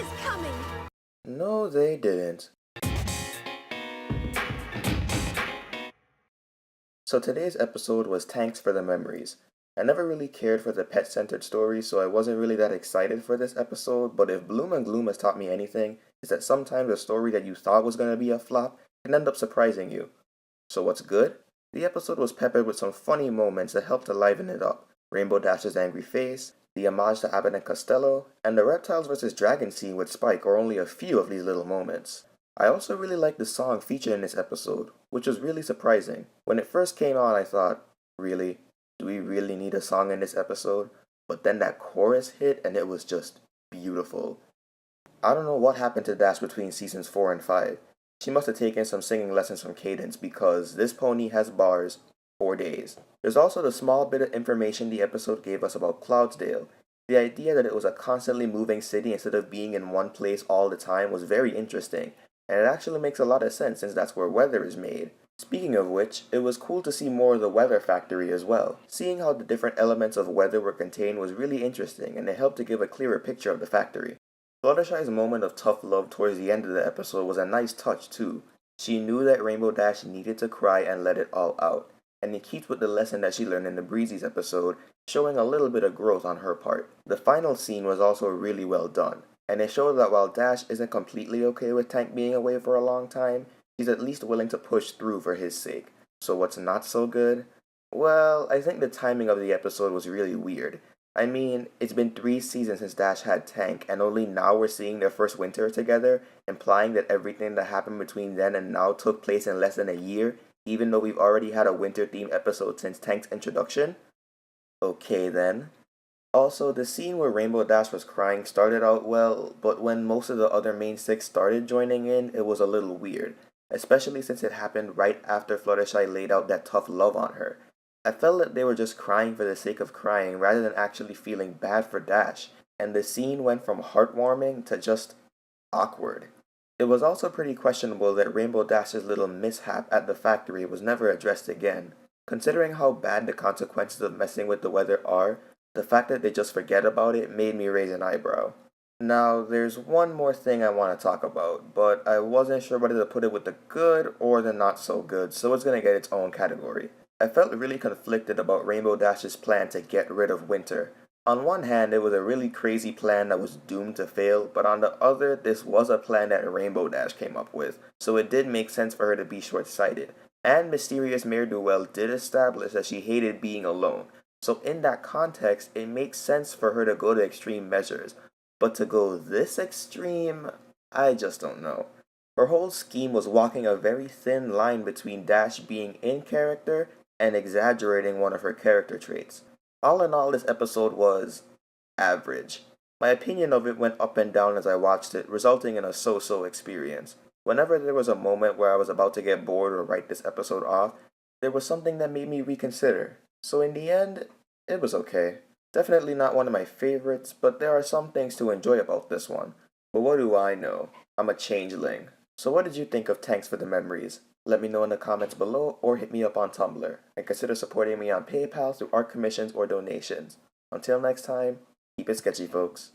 is coming! No, they didn't. So today's episode was Thanks for the Memories. I never really cared for the pet-centered story, so I wasn't really that excited for this episode, but if Bloom and Gloom has taught me anything, it's that sometimes a story that you thought was going to be a flop can end up surprising you. So what's good? The episode was peppered with some funny moments that helped to liven it up. Rainbow Dash's angry face, the homage to Abbott and Costello, and the Reptiles vs. Dragon scene with Spike are only a few of these little moments. I also really liked the song featured in this episode, which was really surprising. When it first came on, I thought, really? Do we really need a song in this episode? But then that chorus hit and it was just beautiful. I don't know what happened to Dash between seasons 4 and 5. She must have taken some singing lessons from Cadence because this pony has bars for days. There's also the small bit of information the episode gave us about Cloudsdale. The idea that it was a constantly moving city instead of being in one place all the time was very interesting, and it actually makes a lot of sense since that's where weather is made. Speaking of which, it was cool to see more of the weather factory as well. Seeing how the different elements of weather were contained was really interesting, and it helped to give a clearer picture of the factory. Fluttershy's moment of tough love towards the end of the episode was a nice touch too. She knew that Rainbow Dash needed to cry and let it all out, and it keeps with the lesson that she learned in the Breezy's episode, showing a little bit of growth on her part. The final scene was also really well done, and it showed that while Dash isn't completely okay with Tank being away for a long time, he's at least willing to push through for his sake. So what's not so good? Well, I think the timing of the episode was really weird. I mean, it's been 3 seasons since Dash had Tank, and only now we're seeing their first winter together, implying that everything that happened between then and now took place in less than a year, even though we've already had a winter-themed episode since Tank's introduction? Okay then. Also, the scene where Rainbow Dash was crying started out well, but when most of the other main 6 started joining in, it was a little weird, especially since it happened right after Fluttershy laid out that tough love on her. I felt that they were just crying for the sake of crying rather than actually feeling bad for Dash, and the scene went from heartwarming to just awkward. It was also pretty questionable that Rainbow Dash's little mishap at the factory was never addressed again. Considering how bad the consequences of messing with the weather are, the fact that they just forget about it made me raise an eyebrow. Now, there's one more thing I want to talk about, but I wasn't sure whether to put it with the good or the not so good, so it's going to get its own category. I felt really conflicted about Rainbow Dash's plan to get rid of Winter. On one hand, it was a really crazy plan that was doomed to fail, but on the other, this was a plan that Rainbow Dash came up with, so it did make sense for her to be short-sighted. And Mysterious Ne'er-Do-Well did establish that she hated being alone, so in that context, it makes sense for her to go to extreme measures. But to go this extreme, I just don't know. Her whole scheme was walking a very thin line between Dash being in character and exaggerating one of her character traits. All in all, this episode was average. My opinion of it went up and down as I watched it, resulting in a so-so experience. Whenever there was a moment where I was about to get bored or write this episode off, there was something that made me reconsider. So in the end, it was okay. Definitely not one of my favorites, but there are some things to enjoy about this one. But what do I know? I'm a changeling. So what did you think of Thanks for the Memories? Let me know in the comments below or hit me up on Tumblr, and consider supporting me on PayPal through art commissions or donations. Until next time, keep it sketchy, folks.